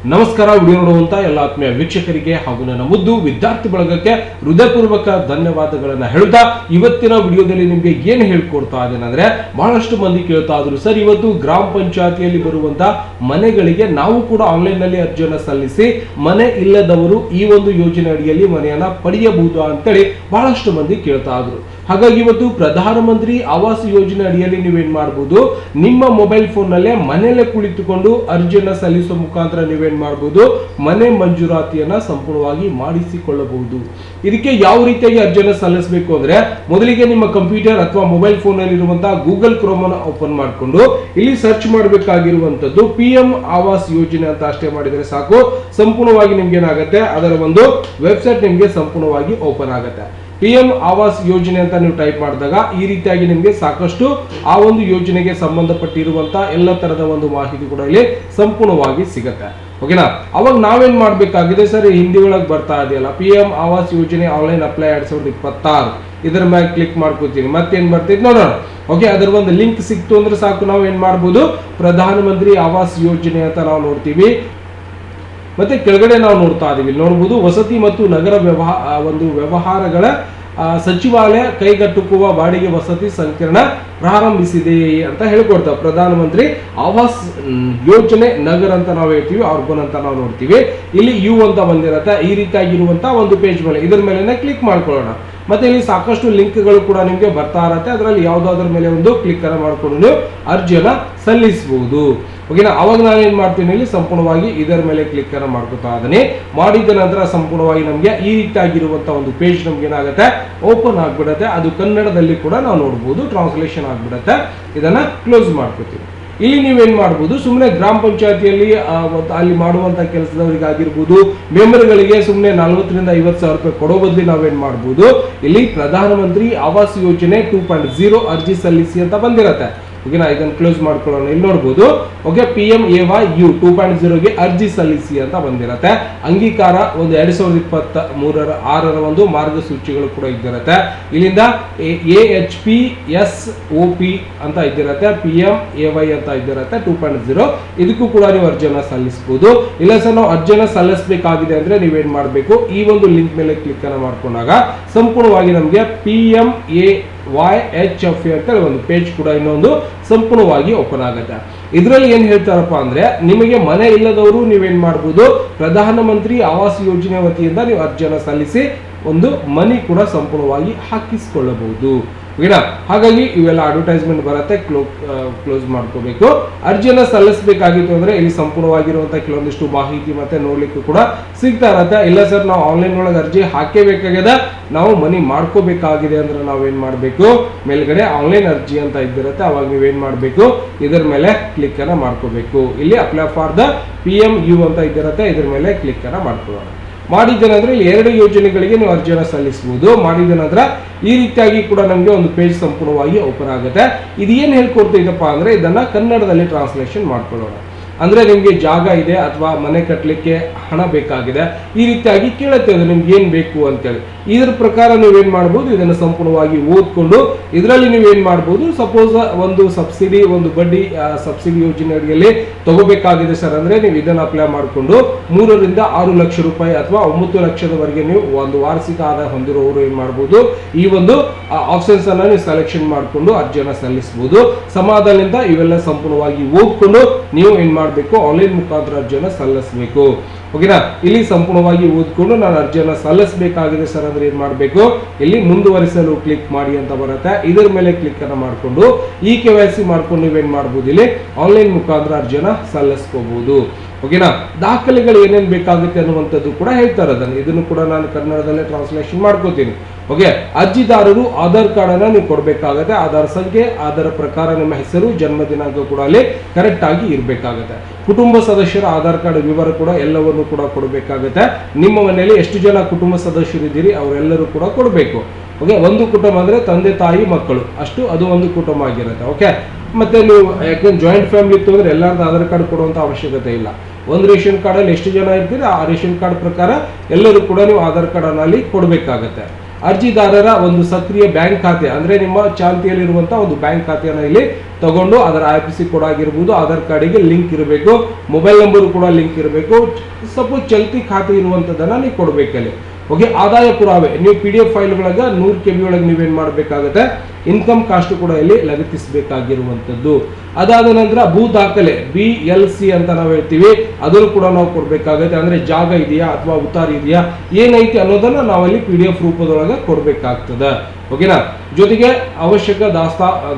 ನಮಸ್ಕಾರ. ವಿಡಿಯೋ ನೋಡುವಂತ ಎಲ್ಲ ಆತ್ಮೀಯ ವೀಕ್ಷಕರಿಗೆ ಹಾಗೂ ನನ್ನ ಮುದ್ದು ವಿದ್ಯಾರ್ಥಿ ಬಳಗಕ್ಕೆ ಹೃದಯಪೂರ್ವಕ ಧನ್ಯವಾದಗಳನ್ನ ಹೇಳುತ್ತಾ ಇವತ್ತಿನ ವಿಡಿಯೋದಲ್ಲಿ ನಿಮ್ಗೆ ಏನು ಹೇಳ್ಕೊಡ್ತಾ ಇದ್ದೇನೆ ಅಂದ್ರೆ, ಬಹಳಷ್ಟು ಮಂದಿ ಕೇಳ್ತಾ ಇದ್ರು, ಸರ್ ಇವತ್ತು ಗ್ರಾಮ ಪಂಚಾಯತಿಯಲ್ಲಿ ಬರುವಂತ ಮನೆಗಳಿಗೆ ನಾವು ಕೂಡ ಆನ್ಲೈನ್ ನಲ್ಲಿ ಅರ್ಜಿಯನ್ನ ಸಲ್ಲಿಸಿ ಮನೆ ಇಲ್ಲದವರು ಈ ಒಂದು ಯೋಜನೆ ಅಡಿಯಲ್ಲಿ ಮನೆಯನ್ನ ಪಡೆಯಬಹುದು ಅಂತೇಳಿ ಬಹಳಷ್ಟು ಮಂದಿ ಕೇಳ್ತಾ ಇದ್ರು. ಹಾಗಾಗಿ ಇವತ್ತು ಪ್ರಧಾನಮಂತ್ರಿ ಆವಾಸ್ ಯೋಜನೆ ಅಡಿಯಲ್ಲಿ ನೀವೇನ್ ಮಾಡಬಹುದು, ನಿಮ್ಮ ಮೊಬೈಲ್ ಫೋನ್ ನಲ್ಲೇ ಮನೆಯಲ್ಲೇ ಕುಳಿತುಕೊಂಡು ಅರ್ಜಿಯನ್ನ ಸಲ್ಲಿಸುವ ಮುಖಾಂತರ ನೀವೇನ್ ಮಾಡಬಹುದು, ಮನೆ ಮಂಜೂರಾತಿಯನ್ನ ಸಂಪೂರ್ಣವಾಗಿ ಮಾಡಿಸಿಕೊಳ್ಳಬಹುದು. ಇದಕ್ಕೆ ಯಾವ ರೀತಿಯಾಗಿ ಅರ್ಜಿಯನ್ನ ಸಲ್ಲಿಸಬೇಕು ಅಂದ್ರೆ, ಮೊದಲಿಗೆ ನಿಮ್ಮ ಕಂಪ್ಯೂಟರ್ ಅಥವಾ ಮೊಬೈಲ್ ಫೋನ್ ನಲ್ಲಿ ಇರುವಂತಹ ಗೂಗಲ್ ಕ್ರೋಮ್ ಅನ್ನು ಓಪನ್ ಮಾಡಿಕೊಂಡು ಇಲ್ಲಿ ಸರ್ಚ್ ಮಾಡಬೇಕಾಗಿರುವಂತದ್ದು PM ಆವಾಸ್ ಯೋಜನೆ ಅಂತ ಅಷ್ಟೇ ಮಾಡಿದ್ರೆ ಸಾಕು. ಸಂಪೂರ್ಣವಾಗಿ ನಿಮ್ಗೆ ಏನಾಗುತ್ತೆ, ಅದರ ಒಂದು ವೆಬ್ಸೈಟ್ ನಿಮ್ಗೆ ಸಂಪೂರ್ಣವಾಗಿ ಓಪನ್ ಆಗುತ್ತೆ. PM ಆವಾಸ್ ಯೋಜನೆ ಅಂತ ನೀವು ಟೈಪ್ ಮಾಡಿದಾಗ ಈ ರೀತಿಯಾಗಿ ನಿಮಗೆ ಸಾಕಷ್ಟು ಆ ಒಂದು ಯೋಜನೆಗೆ ಸಂಬಂಧಪಟ್ಟಿರುವಂತ ಎಲ್ಲ ತರದ ಒಂದು ಮಾಹಿತಿ ಕೂಡ ಇಲ್ಲಿ ಸಂಪೂರ್ಣವಾಗಿ ಸಿಗುತ್ತೆ. ಓಕೆನಾ? ಅವಾಗ ನಾವೇನ್ ಮಾಡ್ಬೇಕಾಗಿದೆ, ಸರ್ ಹಿಂದಿ ಒಳಗೆ ಬರ್ತಾ ಇದೆಯಲ್ಲ PM ಆವಾಸ್ ಯೋಜನೆ ಆನ್ಲೈನ್ ಅಪ್ಲೈ 2026, ಇದರ ಮೇಲೆ ಕ್ಲಿಕ್ ಮಾಡ್ಕೋತೀನಿ. ಮತ್ತೇನ್ ಬರ್ತಿದ್ ನೋಡೋಣ. ಓಕೆ, ಅದರ ಒಂದು ಲಿಂಕ್ ಸಿಕ್ತು ಅಂದ್ರೆ ಸಾಕು, ನಾವು ಏನ್ ಮಾಡ್ಬೋದು, ಪ್ರಧಾನಮಂತ್ರಿ ಆವಾಸ್ ಯೋಜನೆ ಅಂತ ನಾವು ನೋಡ್ತೀವಿ. ಮತ್ತೆ ಕೆಳಗಡೆ ನಾವು ನೋಡ್ತಾ ಇದೀವಿ, ನೋಡಬಹುದು ವಸತಿ ಮತ್ತು ನಗರ ವ್ಯವಹಾರಗಳ ಸಚಿವಾಲಯ ಕೈಗೆಟುಕುವ ಬಾಡಿಗೆ ವಸತಿ ಸಂಕೀರ್ಣ ಪ್ರಾರಂಭಿಸಿದೆ ಅಂತ ಹೇಳ್ಕೊಡ್ತಾವೆ. ಪ್ರಧಾನಮಂತ್ರಿ ಆವಾಸ್ ಯೋಜನೆ ನಗರ ಅಂತ ನಾವು ಹೇಳ್ತೀವಿ, ಅರ್ಬನ್ ಅಂತ ನಾವು ನೋಡ್ತೀವಿ. ಇಲ್ಲಿ ಯು ಅಂತ ಬಂದಿರತ್ತೆ. ಈ ರೀತಿಯಾಗಿರುವಂತಹ ಒಂದು ಪೇಜ್ ಮೇಲೆ ಇದರ ಮೇಲೆ ಕ್ಲಿಕ್ ಮಾಡ್ಕೊಳ್ಳೋಣ. ಮತ್ತೆ ಇಲ್ಲಿ ಸಾಕಷ್ಟು ಲಿಂಕ್ಗಳು ಕೂಡ ನಿಮಗೆ ಬರ್ತಾ ಇರತ್ತೆ. ಅದರಲ್ಲಿ ಯಾವುದಾದ್ರ ಮೇಲೆ ಒಂದು ಕ್ಲಿಕ್ ಅನ್ನ ಮಾಡ್ಕೊಂಡು ನೀವು ಅರ್ಜಿಯನ್ನ ಸಲ್ಲಿಸಬಹುದು. ಓಕೆನಾ? ಅವಾಗ ನಾನು ಏನ್ ಮಾಡ್ತೀನಿ, ಇಲ್ಲಿ ಸಂಪೂರ್ಣವಾಗಿ ಇದರ ಮೇಲೆ ಕ್ಲಿಕ್ ಅನ್ನ ಮಾಡ್ಕೊತಾ ಇದೀನಿ. ಮಾಡಿದ ನಂತರ ಸಂಪೂರ್ಣವಾಗಿ ನಮಗೆ ಈ ರೀತಿಯಾಗಿರುವಂತಹ ಒಂದು ಪೇಜ್ ನಮ್ಗೆ ಏನಾಗುತ್ತೆ, ಓಪನ್ ಆಗ್ಬಿಡತ್ತೆ. ಅದು ಕನ್ನಡದಲ್ಲಿ ಕೂಡ ನಾವು ನೋಡಬಹುದು, ಟ್ರಾನ್ಸ್ಲೇಷನ್ ಆಗ್ಬಿಡತ್ತೆ. ಇದನ್ನ ಕ್ಲೋಸ್ ಮಾಡ್ಕೊತೀವಿ. ಇಲ್ಲಿ ನೀವೇನ್ ಮಾಡಬಹುದು, ಸುಮ್ಮನೆ ಗ್ರಾಮ ಪಂಚಾಯತಿಯಲ್ಲಿ ಅಲ್ಲಿ ಮಾಡುವಂತ ಕೆಲಸದವರಿಗೆ ಆಗಿರ್ಬೋದು, ಮೆಂಬರ್ಗಳಿಗೆ ಸುಮ್ಮನೆ 40 ರಿಂದ 50 ಸಾವಿರ ರೂಪಾಯಿ ಕೊಡೋ ಬದಲಿ ನಾವೇನ್ ಮಾಡಬಹುದು, ಇಲ್ಲಿ ಪ್ರಧಾನಮಂತ್ರಿ ಆವಾಸ್ ಯೋಜನೆ 2.0 ಅರ್ಜಿ ಸಲ್ಲಿಸಿ ಅಂತ ಬಂದಿರತ್ತೆ. ಓಕೆನಾ? ಇದನ್ನು ಕ್ಲೋಸ್ ಮಾಡ್ಕೊಳ್ಳೋಣ. ಇಲ್ಲಿ ನೋಡಬಹುದು, ಓಕೆ, PMAY 2.0ಗೆ ಅರ್ಜಿ ಸಲ್ಲಿಸಿ ಅಂತ ಬಂದಿರತ್ತೆ. ಅಂಗೀಕಾರ ಒಂದು 2023 ಒಂದು ಮಾರ್ಗಸೂಚಿಗಳು ಕೂಡ ಇದ್ದಿರತ್ತೆ. ಇಲ್ಲಿಂದ AHPSOP ಅಂತ ಇದ್ದಿರತ್ತೆ, PMAY ಅಂತ ಇದ್ದಿರತ್ತೆ 2.0. ಇದಕ್ಕೂ ಕೂಡ ನೀವು ಅರ್ಜಿಯನ್ನ ಸಲ್ಲಿಸಬಹುದು. ಇಲ್ಲ ಸರ್ ನಾವು ಅರ್ಜಿಯನ್ನ ಸಲ್ಲಿಸಬೇಕಾಗಿದೆ ಅಂದ್ರೆ ನೀವೇನ್ ಮಾಡಬೇಕು, ಈ ಒಂದು ಲಿಂಕ್ ಮೇಲೆ ಕ್ಲಿಕ್ ಅನ್ನ ಮಾಡ್ಕೊಂಡಾಗ ಸಂಪೂರ್ಣವಾಗಿ ನಮಗೆ PMAYHFA ಅಂತ ಒಂದು ಪೇಜ್ ಕೂಡ ಇನ್ನೊಂದು ಸಂಪೂರ್ಣವಾಗಿ ಓಪನ್ ಆಗುತ್ತೆ. ಇದರಲ್ಲಿ ಏನ್ ಹೇಳ್ತಾರಪ್ಪ ಅಂದ್ರೆ, ನಿಮಗೆ ಮನೆ ಇಲ್ಲದವರು ನೀವೇನ್ ಮಾಡಬಹುದು, ಪ್ರಧಾನಮಂತ್ರಿ ಆವಾಸ್ ಯೋಜನೆ ವತಿಯಿಂದ ನೀವು ಅರ್ಜಿಯನ್ನ ಸಲ್ಲಿಸಿ ಒಂದು ಮನಿ ಕೂಡ ಸಂಪೂರ್ಣವಾಗಿ ಹಾಕಿಸಿಕೊಳ್ಳಬಹುದು. ಓಕೆನಾ? ಹಾಗಾಗಿ ಇವೆಲ್ಲ ಅಡ್ವರ್ಟೈಸ್ಮೆಂಟ್ ಬರುತ್ತೆ, ಕ್ಲೋಸ್ ಮಾಡ್ಕೋಬೇಕು. ಅರ್ಜಿಯನ್ನ ಸಲ್ಲಿಸಬೇಕಾಗಿತ್ತು ಅಂದ್ರೆ ಇಲ್ಲಿ ಸಂಪೂರ್ಣವಾಗಿರುವಂತಹ ಕೆಲವೊಂದಿಷ್ಟು ಮಾಹಿತಿ ಮತ್ತೆ ನೋಡ್ಲಿಕ್ಕೂ ಕೂಡ ಸಿಗ್ತಾ ಇರತ್ತೆ. ಇಲ್ಲ ಸರ್ ನಾವು ಆನ್ಲೈನ್ ಒಳಗೆ ಅರ್ಜಿ ಹಾಕೇಬೇಕಾಗಿದೆ, ನಾವು ಮನಿ ಮಾಡ್ಕೋಬೇಕಾಗಿದೆ ಅಂದ್ರೆ ನಾವೇನ್ ಮಾಡ್ಬೇಕು, ಮೇಲ್ಗಡೆ ಆನ್ಲೈನ್ ಅರ್ಜಿ ಅಂತ ಇದ್ದಿರುತ್ತೆ. ಅವಾಗ ನೀವೇನ್ ಮಾಡ್ಬೇಕು, ಇದರ ಮೇಲೆ ಕ್ಲಿಕ್ ಅನ್ನ ಮಾಡ್ಕೋಬೇಕು. ಇಲ್ಲಿ ಅಪ್ಲೈ ಫಾರ್ ದ PMU ಅಂತ ಇದ್ದಿರುತ್ತೆ, ಇದ್ರ ಮೇಲೆ ಕ್ಲಿಕ್ ಅನ್ನ ಮಾಡ್ಕೊಳ್ಳೋಣ. ಮಾಡಿದ ನಂತರ ಇಲ್ಲಿ 2 ಯೋಜನೆಗಳಿಗೆ ನೀವು ಅರ್ಜಿಯನ್ನು ಸಲ್ಲಿಸಬಹುದು. ಮಾಡಿದ ನಂತರ ಈ ರೀತಿಯಾಗಿ ಕೂಡ ನಮಗೆ ಒಂದು ಪೇಜ್ ಸಂಪೂರ್ಣವಾಗಿ ಓಪನ್ ಆಗುತ್ತೆ. ಇದು ಏನ್ ಹೇಳ್ಕೊಡ್ತಿದ್ದಪ್ಪ ಅಂದ್ರೆ, ಇದನ್ನ ಕನ್ನಡದಲ್ಲಿ ಟ್ರಾನ್ಸ್ಲೇಷನ್ ಮಾಡ್ಕೊಳ್ಳೋಣ. ಅಂದ್ರೆ ನಿಮ್ಗೆ ಜಾಗ ಇದೆ ಅಥವಾ ಮನೆ ಕಟ್ಟಲಿಕ್ಕೆ ಹಣ ಬೇಕಾಗಿದೆ, ಈ ರೀತಿಯಾಗಿ ಕೇಳುತ್ತೆ ನಿಮ್ಗೆ ಏನ್ ಬೇಕು ಅಂತೇಳಿ. ಇದರ ಪ್ರಕಾರ ನೀವೇನ್ ಮಾಡಬಹುದು, ಇದನ್ನು ಸಂಪೂರ್ಣವಾಗಿ ಓದ್ಕೊಂಡು ಇದರಲ್ಲಿ ನೀವೇನ್ ಮಾಡಬಹುದು, ಸಪೋಸ್ ಒಂದು ಸಬ್ಸಿಡಿ, ಒಂದು ಬಡ್ಡಿ ಸಬ್ಸಿಡಿ ಯೋಜನೆ ಅಡಿಯಲ್ಲಿ ತಗೋಬೇಕಾಗಿದೆ ಸರ್ ಅಂದ್ರೆ ನೀವು ಇದನ್ನ ಅಪ್ಲೈ ಮಾಡಿಕೊಂಡು 3 ರಿಂದ 6 ಲಕ್ಷ ರೂಪಾಯಿ ಅಥವಾ 9 ಲಕ್ಷದವರೆಗೆ ನೀವು ಒಂದು ವಾರ್ಷಿಕ ಆದಾಯ ಹೊಂದಿರುವವರು ಏನ್ ಮಾಡಬಹುದು, ಈ ಒಂದು ಆಪ್ಷನ್ಸ್ ಅನ್ನ ನೀವು ಸೆಲೆಕ್ಷನ್ ಮಾಡಿಕೊಂಡು ಅರ್ಜಿಯನ್ನ ಸಲ್ಲಿಸಬಹುದು. ಸಮಾಧಾನದಿಂದ ಇವೆಲ್ಲ ಸಂಪೂರ್ಣವಾಗಿ ಓದ್ಕೊಂಡು ನೀವು ಏನ್ ಮಾಡಬೇಕು, ಆನ್ಲೈನ್ ಮುಖಾಂತರ ಅರ್ಜಿಯನ್ನ ಸಲ್ಲಿಸಬೇಕು. ಓಕೆನಾ? ಇಲ್ಲಿ ಸಂಪೂರ್ಣವಾಗಿ ಓದ್ಕೊಂಡು ನಾನು ಅರ್ಜಿಯನ್ನ ಸಲ್ಲಿಸಬೇಕಾಗಿದೆ ಸರ್ ಅಂದ್ರೆ ಏನ್ ಮಾಡಬೇಕು, ಇಲ್ಲಿ ಮುಂದುವರಿಸಲು ಕ್ಲಿಕ್ ಮಾಡಿ ಅಂತ ಬರುತ್ತೆ. ಇದರ ಮೇಲೆ ಕ್ಲಿಕ್ ಅನ್ನ ಮಾಡಿಕೊಂಡು ಈ KYC ಮಾಡ್ಕೊಂಡು ನೀವೇನ್ ಮಾಡಬಹುದು, ಇಲ್ಲಿ ಆನ್ಲೈನ್ ಮುಖಾಂತರ ಅರ್ಜಿಯನ್ನ ಸಲ್ಲಿಸ್ಕೋಬಹುದು. ಓಕೆನಾ? ದಾಖಲೆಗಳು ಏನೇನ್ ಬೇಕಾಗುತ್ತೆ ಅನ್ನುವಂಥದ್ದು ಕೂಡ ಹೇಳ್ತಾರೆ. ಇದನ್ನು ಕೂಡ ನಾನು ಕನ್ನಡದಲ್ಲೇ ಟ್ರಾನ್ಸ್ಲೇಷನ್ ಮಾಡ್ಕೋತೀನಿ. ಓಕೆ, ಅರ್ಜಿದಾರರು ಆಧಾರ್ ಕಾರ್ಡ್ ಅನ್ನ ನೀವು ಕೊಡಬೇಕಾಗುತ್ತೆ. ಆಧಾರ್ ಸಂಖ್ಯೆ, ಅದರ ಪ್ರಕಾರ ನಿಮ್ಮ ಹೆಸರು, ಜನ್ಮ ದಿನಾಂಕ ಕೂಡ ಅಲ್ಲಿ ಕರೆಕ್ಟ್ ಆಗಿ ಇರಬೇಕಾಗುತ್ತೆ. ಕುಟುಂಬ ಸದಸ್ಯರ ಆಧಾರ್ ಕಾರ್ಡ್ ವಿವರ ಕೂಡ ಎಲ್ಲವನ್ನು ಕೂಡ ಕೊಡಬೇಕಾಗುತ್ತೆ. ನಿಮ್ಮ ಮನೆಯಲ್ಲಿ ಎಷ್ಟು ಜನ ಕುಟುಂಬ ಸದಸ್ಯರು ಇದ್ದೀರಿ ಅವರೆಲ್ಲರೂ ಕೂಡ ಕೊಡಬೇಕು. ಓಕೆ, ಒಂದು ಕುಟುಂಬ ಅಂದ್ರೆ ತಂದೆ ತಾಯಿ ಮಕ್ಕಳು ಅಷ್ಟು, ಅದು ಒಂದು ಕುಟುಂಬ ಆಗಿರುತ್ತೆ. ಓಕೆ, ಮತ್ತೆ ನೀವು ಯಾಕಂದ್ರೆ ಜಾಯಿಂಟ್ ಫ್ಯಾಮಿಲಿ ಇತ್ತು ಅಂದ್ರೆ ಎಲ್ಲರದ್ದು ಆಧಾರ್ ಕಾರ್ಡ್ ಕೊಡುವಂತ ಅವಶ್ಯಕತೆ ಇಲ್ಲ. ಒಂದು ರೇಷನ್ ಕಾರ್ಡ್ ಅಲ್ಲಿ ಎಷ್ಟು ಜನ ಇರ್ತೀರಿ ಆ ರೇಷನ್ ಕಾರ್ಡ್ ಪ್ರಕಾರ ಎಲ್ಲರೂ ಕೂಡ ನೀವು ಆಧಾರ್ ಕಾರ್ಡ್ ಅನ್ನ ಅಲ್ಲಿ ಕೊಡಬೇಕಾಗತ್ತೆ. ಅರ್ಜಿದಾರರ ಒಂದು ಸಕ್ರಿಯ ಬ್ಯಾಂಕ್ ಖಾತೆ ಅಂದ್ರೆ ನಿಮ್ಮ ಚಾಲ್ತಿಯಲ್ಲಿರುವಂತಹ ಒಂದು ಬ್ಯಾಂಕ್ ಖಾತೆಯನ್ನು ಇಲ್ಲಿ ತಗೊಂಡು ಅದರ IFSC ಕೋಡ್ ಆಗಿರ್ಬೋದು, ಆಧಾರ್ ಕಾರ್ಡಿಗೆ ಲಿಂಕ್ ಇರಬೇಕು, ಮೊಬೈಲ್ ನಂಬರ್ ಕೂಡ ಲಿಂಕ್ ಇರಬೇಕು. ಸಪೋಸ್ ಚಲ್ತಿ ಖಾತೆ ಇರುವಂತದನ್ನ ನೀವು ಕೊಡ್ಬೇಕಲ್ಲಿ. ಓಕೆ, ಆದಾಯ ಪುರಾವೆ ನೀವು PDF ಫೈಲ್ ಒಳಗೆ 100 KB ಒಳಗೆ ನೀವೇನ್ ಮಾಡಬೇಕಾಗುತ್ತೆ, ಇನ್ಕಮ್ ಕಾಸ್ಟ್ ಕೂಡ ಇಲ್ಲಿ ಲಗತ್ತಿಸಬೇಕಾಗಿರುವಂತದ್ದು. ಅದಾದ ನಂತರ ಭೂ ದಾಖಲೆ BLC ಅಂತ ನಾವು ಹೇಳ್ತೀವಿ, ಅದನ್ನು ಕೂಡ ನಾವು ಕೊಡ್ಬೇಕಾಗುತ್ತೆ. ಅಂದ್ರೆ ಜಾಗ ಇದೆಯಾ ಅಥವಾ ಉತ್ತಾರ ಇದೆಯಾ ಏನೈತಿ ಅನ್ನೋದನ್ನ ನಾವಲ್ಲಿ PDF ರೂಪದೊಳಗೆ ಕೊಡ್ಬೇಕಾಗ್ತದೆ. ಓಕೆನಾ. ಜೊತೆಗೆ ಅವಶ್ಯಕ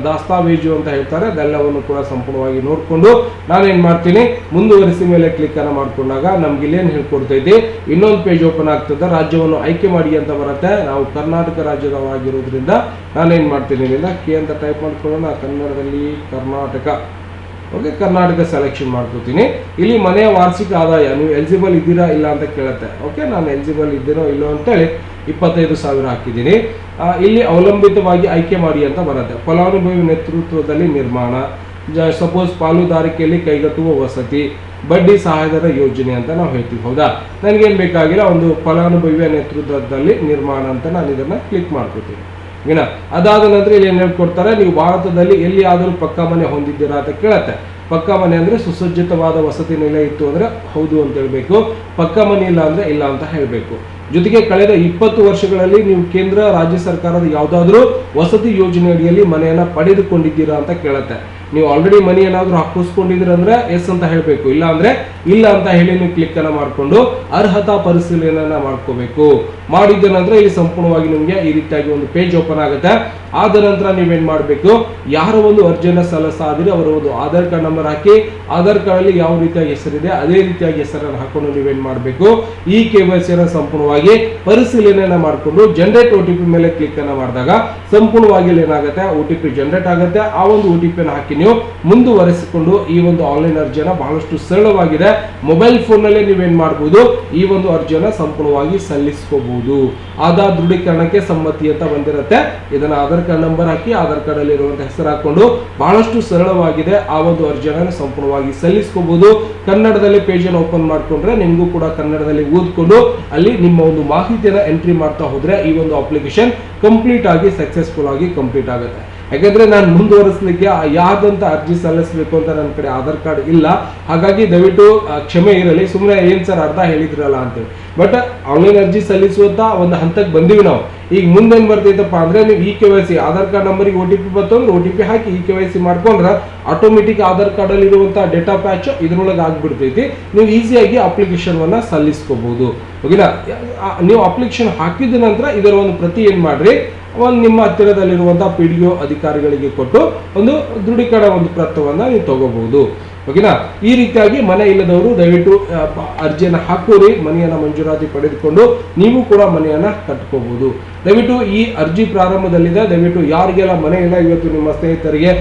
ದಾಸ್ತಾವೇಜು ಅಂತ ಹೇಳ್ತಾರೆ, ಅದೆಲ್ಲವನ್ನು ಕೂಡ ಸಂಪೂರ್ಣವಾಗಿ ನೋಡಿಕೊಂಡು ನಾನೇನ್ ಮಾಡ್ತೀನಿ, ಮುಂದುವರಿಸಿ ಮೇಲೆ ಕ್ಲಿಕ್ ಅನ್ನ ಮಾಡ್ಕೊಂಡಾಗ ನಮ್ಗೆ ಇಲ್ಲಿ ಏನ್ ಹೇಳ್ಕೊಡ್ತೈತಿ, ಇನ್ನೊಂದು ಪೇಜ್ ಓಪನ್ ಆಗ್ತದೆ. ರಾಜ್ಯವನ್ನು ಆಯ್ಕೆ ಮಾಡಿ ಅಂತ ಬರುತ್ತೆ. ನಾವು ಕರ್ನಾಟಕ ರಾಜ್ಯದವಾಗಿರೋದ್ರಿಂದ ನಾನೇನ್ ಮಾಡ್ತೀನಿ, ಕೆ ಅಂತ ಟೈಪ್ ಮಾಡ್ಕೊಳ್ಳೋಣ, ಕನ್ನಡದಲ್ಲಿ ಕರ್ನಾಟಕ. ಓಕೆ, ಕರ್ನಾಟಕ ಸೆಲೆಕ್ಷನ್ ಮಾಡ್ಕೋತೀನಿ. ಇಲ್ಲಿ ಮನೆಯ ವಾರ್ಷಿಕ ಆದಾಯ ನೀವು ಎಲಿಜಿಬಲ್ ಇದ್ದೀರಾ ಇಲ್ಲ ಅಂತ ಕೇಳುತ್ತೆ. ಓಕೆ, ನಾನು ಎಲಿಜಿಬಲ್ ಇದ್ದೀನೋ ಇಲ್ಲೋ ಅಂತೇಳಿ 25,000 ಹಾಕಿದ್ದೀನಿ. ಇಲ್ಲಿ ಅವಲಂಬಿತವಾಗಿ ಆಯ್ಕೆ ಮಾಡಿ ಅಂತ ಬರುತ್ತೆ. ಫಲಾನುಭವಿ ನೇತೃತ್ವದಲ್ಲಿ ನಿರ್ಮಾಣ, ಸಪೋಸ್ ಪಾಲುದಾರಿಕೆಯಲ್ಲಿ ಕೈಗೆಟುವ ವಸತಿ, ಬಡ್ಡಿ ಸಹಾಯಧನ ಯೋಜನೆ ಅಂತ ನಾವು ಹೇಳ್ತೀವಿ. ಹೌದಾ, ನನಗೇನು ಬೇಕಾಗಿಲ್ಲ, ಒಂದು ಫಲಾನುಭವಿಯ ನೇತೃತ್ವದಲ್ಲಿ ನಿರ್ಮಾಣ ಅಂತ ನಾನು ಇದನ್ನ ಕ್ಲಿಕ್ ಮಾಡ್ಕೋತೀನಿ. ಏನ ಅದಾದ ನಂತರ ಇಲ್ಲಿ ಏನ್ ಹೇಳ್ಕೊಡ್ತಾರೆ, ನೀವು ಭಾರತದಲ್ಲಿ ಎಲ್ಲಿ ಆದರೂ ಪಕ್ಕಾ ಮನೆ ಹೊಂದಿದ್ದೀರಾ ಅಂತ ಕೇಳತ್ತೆ. ಪಕ್ಕಾ ಮನೆ ಅಂದ್ರೆ ಸುಸಜ್ಜಿತವಾದ ವಸತಿ ನೆಲೆ ಇತ್ತು ಅಂದ್ರೆ ಹೌದು ಅಂತ ಹೇಳ್ಬೇಕು, ಪಕ್ಕಾ ಮನೆ ಇಲ್ಲ ಅಂದ್ರೆ ಇಲ್ಲ ಅಂತ ಹೇಳ್ಬೇಕು. ಜೊತೆಗೆ ಕಳೆದ 20 ವರ್ಷಗಳಲ್ಲಿ ನೀವು ಕೇಂದ್ರ ರಾಜ್ಯ ಸರ್ಕಾರದ ಯಾವುದಾದ್ರೂ ವಸತಿ ಯೋಜನೆ ಅಡಿಯಲ್ಲಿ ಮನೆಯನ್ನ ಪಡೆದುಕೊಂಡಿದ್ದೀರಾ ಅಂತ ಕೇಳುತ್ತೆ. ನೀವು ಆಲ್ರೆಡಿ ಮನಿ ಏನಾದ್ರು ಹಾಕಿಸ್ಕೊಂಡಿದ್ದೀರ ಅಂದ್ರೆ ಎಸ್ ಅಂತ ಹೇಳ್ಬೇಕು, ಇಲ್ಲ ಅಂದ್ರೆ ಇಲ್ಲ ಅಂತ ಹೇಳಿ ನೀವು ಕ್ಲಿಕ್ ಅನ್ನ ಮಾಡ್ಕೊಂಡು ಅರ್ಹತಾ ಪರಿಶೀಲನೆಯನ್ನ ಮಾಡ್ಕೋಬೇಕು. ಮಾಡಿದ ನಂತರ ಇಲ್ಲಿ ಸಂಪೂರ್ಣವಾಗಿ ನಿಮಗೆ ಈ ರೀತಿಯಾಗಿ ಒಂದು ಪೇಜ್ ಓಪನ್ ಆಗುತ್ತೆ. ಆದ ನಂತರ ನೀವೇನ್ ಮಾಡ್ಬೇಕು, ಯಾರ ಒಂದು ಅರ್ಜಿಯನ್ನ ಸಲ್ಲಿಸಾದ್ರೆ ಅವರ ಒಂದು ಆಧಾರ್ ಕಾರ್ಡ್ ನಂಬರ್ ಹಾಕಿ, ಆಧಾರ್ ಕಾರ್ಡ್ ಅಲ್ಲಿ ಯಾವ ರೀತಿಯಾಗಿ ಹೆಸರಿದೆ ಅದೇ ರೀತಿಯಾಗಿ ಹೆಸರನ್ನು ಹಾಕೊಂಡು ನೀವೇನ್ ಮಾಡ್ಬೇಕು, ಈ KYC ಸಂಪೂರ್ಣವಾಗಿ ಪರಿಶೀಲನೆಯನ್ನ ಮಾಡಿಕೊಂಡು ಜನರೇಟ್ OTP ಮೇಲೆ ಕ್ಲಿಕ್ ಅನ್ನ ಮಾಡಿದಾಗ ಸಂಪೂರ್ಣವಾಗಿ ಏನಾಗುತ್ತೆ, OTP ಜನರೇಟ್ ಆಗುತ್ತೆ. ಆ ಒಂದು OTP ಅನ್ನು ಹಾಕಿ ನೀವು ಮುಂದುವರೆಸಿಕೊಂಡು ಈ ಒಂದು ಆನ್ಲೈನ್ ಅರ್ಜಿಯನ್ನ ಬಹಳಷ್ಟು ಸರಳವಾಗಿದೆ. ಮೊಬೈಲ್ ಫೋನ್ ನಲ್ಲಿ ನೀವೇನ್ ಮಾಡಬಹುದು, ಈ ಒಂದು ಅರ್ಜಿಯನ್ನ ಸಂಪೂರ್ಣವಾಗಿ ಸಲ್ಲಿಸ್ಕೋಬಹುದು. ಆಧಾರ್ ದೃಢೀಕರಣಕ್ಕೆ ಸಮ್ಮತಿ ಅಂತ ಬಂದಿರುತ್ತೆ. ಇದನ್ನ ಆಧಾರ್ ಕಾರ್ಡ್ ನಂಬರ್ ಹಾಕಿ ಆಧಾರ್ ಕಾರ್ಡ್ ಅಲ್ಲಿ ಇರುವಂತಹ ಹೆಸರು ಹಾಕೊಂಡು ಬಹಳಷ್ಟು ಸರಳವಾಗಿದೆ. ಆ ಒಂದು ಅರ್ಜಿಯನ್ನ ಸಂಪೂರ್ಣವಾಗಿ ಸಲ್ಲಿಸ್ಕೋಬಹುದು. ಕನ್ನಡದಲ್ಲಿ ಪೇಜ್ ಅನ್ನು ಓಪನ್ ಮಾಡ್ಕೊಂಡ್ರೆ ನಿಮಗೂ ಕೂಡ ಕನ್ನಡದಲ್ಲಿ ಓದ್ಕೊಂಡು ಅಲ್ಲಿ ನಿಮ್ಮ ಒಂದು ಮಾಹಿತಿಯನ್ನ ಎಂಟ್ರಿ ಮಾಡ್ತಾ ಹೋದ್ರೆ ಈ ಒಂದು ಅಪ್ಲಿಕೇಶನ್ ಕಂಪ್ಲೀಟ್ ಆಗಿ ಸಕ್ಸಸ್ಫುಲ್ ಆಗಿ ಕಂಪ್ಲೀಟ್ ಆಗುತ್ತೆ. ಯಾಕಂದ್ರೆ ನಾನು ಮುಂದುವರಿಸಲಿಕ್ಕೆ ಯಾವ್ದಂತ ಅರ್ಜಿ ಸಲ್ಲಿಸಬೇಕು ಅಂತ ನನ್ನ ಕಡೆ ಆಧಾರ್ ಕಾರ್ಡ್ ಇಲ್ಲ. ಹಾಗಾಗಿ ದಯವಿಟ್ಟು ಕ್ಷಮೆ ಇರಲಿ, ಸುಮ್ಮನೆ ಏನ್ ಸರ್ ಅರ್ಧ ಹೇಳಿದ್ರಲ್ಲ ಅಂತೇಳಿ. ಬಟ್ ಆನ್ಲೈನ್ ಅರ್ಜಿ ಸಲ್ಲಿಸುವಂತ ಒಂದು ಹಂತಕ್ಕೆ ಬಂದಿವಿ ನಾವು. ಈಗ ಮುಂದೇನ್ ಬರ್ತೈತಪ್ಪ ಅಂದ್ರೆ ನೀವು ಈ KYC ಆಧಾರ್ ಕಾರ್ಡ್ ನಂಬರ್ಗೆ OTP ಬರ್ತಂದ್ರೆ OTP ಹಾಕಿ ಈ KYC ಮಾಡ್ಕೊಂಡ್ರೆ ಆಟೋಮೆಟಿಕ್ ಆಧಾರ್ ಕಾರ್ಡ್ ಅಲ್ಲಿ ಇರುವಂತಹ ಡೇಟಾ ಪ್ಯಾಚ್ ಇದ್ರೊಳಗೆ ಆಗ್ಬಿಡ್ತೈತಿ. ನೀವು ಈಸಿಯಾಗಿ ಅಪ್ಲಿಕೇಶನ್ ವನ್ನ ಸಲ್ಲಿಸ್ಕೋಬಹುದು. ಓಕೆನಾ. ನೀವು ಅಪ್ಲಿಕೇಶನ್ ಹಾಕಿದ ನಂತರ ಇದರ ಒಂದು ಪ್ರತಿ ಏನ್ ಮಾಡ್ರಿ, ಒಂದು ನಿಮ್ಮ ಹತ್ತಿರದಲ್ಲಿರುವಂತಹ PDO ಅಧಿಕಾರಿಗಳಿಗೆ ಕೊಟ್ಟು ಒಂದು ದೃಢೀಕರಣ ಒಂದು ಪತ್ರವನ್ನ ನೀವು ತಗೋಬಹುದು. ಓಕೆನಾ. ಈ ರೀತಿಯಾಗಿ ಮನೆ ಇಲ್ಲದವರು ದಯವಿಟ್ಟು ಅರ್ಜಿಯನ್ನು ಹಾಕೋರಿ, ಮನೆಯನ್ನ ಮಂಜೂರಾತಿ ಪಡೆದುಕೊಂಡು ನೀವು ಕೂಡ ಮನೆಯನ್ನ ಕಟ್ಕೋಬಹುದು. ದಯವಿಟ್ಟು ಈ ಅರ್ಜಿ ಪ್ರಾರಂಭದಲ್ಲಿದೆ, ದಯವಿಟ್ಟು ಯಾರಿಗೆಲ್ಲ ಮನೆ ಇಲ್ಲ ಇವತ್ತು ನಿಮ್ಮ ಸ್ನೇಹಿತರಿಗೆ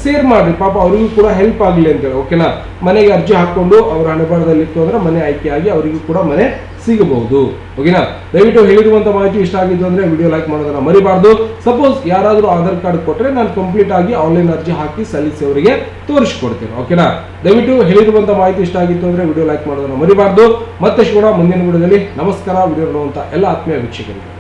ಶೇರ್ ಮಾಡ್ರಿ, ಪಾಪ ಅವರಿಗೂ ಕೂಡ ಹೆಲ್ಪ್ ಆಗಲಿ ಅಂತೇಳಿ. ಓಕೆನಾ. ಮನೆಗೆ ಅರ್ಜಿ ಹಾಕೊಂಡು ಅವರ ಹಣಬಾರದಲ್ಲಿತ್ತು ಅಂದ್ರೆ ಮನೆ ಆಯ್ಕೆಯಾಗಿ ಅವರಿಗೂ ಕೂಡ ಮನೆ ಸಿಗಬಹುದು. ಓಕೆನಾ. ದಯವಿಟ್ಟು ಹೇಳಿರುವಂತ ಮಾಹಿತಿ ಇಷ್ಟ ಆಗಿದ್ದು ಅಂದ್ರೆ ವಿಡಿಯೋ ಲೈಕ್ ಮಾಡೋದನ್ನ ಮರಿಬಾರ್ದು. ಸಪೋಸ್ ಯಾರಾದ್ರೂ ಆಧಾರ್ ಕಾರ್ಡ್ ಕೊಟ್ರೆ ನಾನು ಕಂಪ್ಲೀಟ್ ಆಗಿ ಆನ್ಲೈನ್ ಅರ್ಜಿ ಹಾಕಿ ಸಲ್ಲಿಸಿ ಅವರಿಗೆ ತೋರಿಸ್ಕೊಡ್ತೇನೆ. ಓಕೆನಾ. ದಯವಿಟ್ಟು ಹೇಳಿರುವಂತ ಮಾಹಿತಿ ಇಷ್ಟ ಆಗಿತ್ತು ಅಂದ್ರೆ ವಿಡಿಯೋ ಲೈಕ್ ಮಾಡೋದನ್ನ ಮರಿಬಾರ್ದು. ಮತ್ತೆ ಸಿಗೋಣ ಮುಂದಿನ ವಿಡಿಯೋದಲ್ಲಿ. ನಮಸ್ಕಾರ. ವಿಡಿಯೋ ನೋಡುವಂತ ಎಲ್ಲ ಆತ್ಮೀಯ ವೀಕ್ಷಕರಿಗೆ.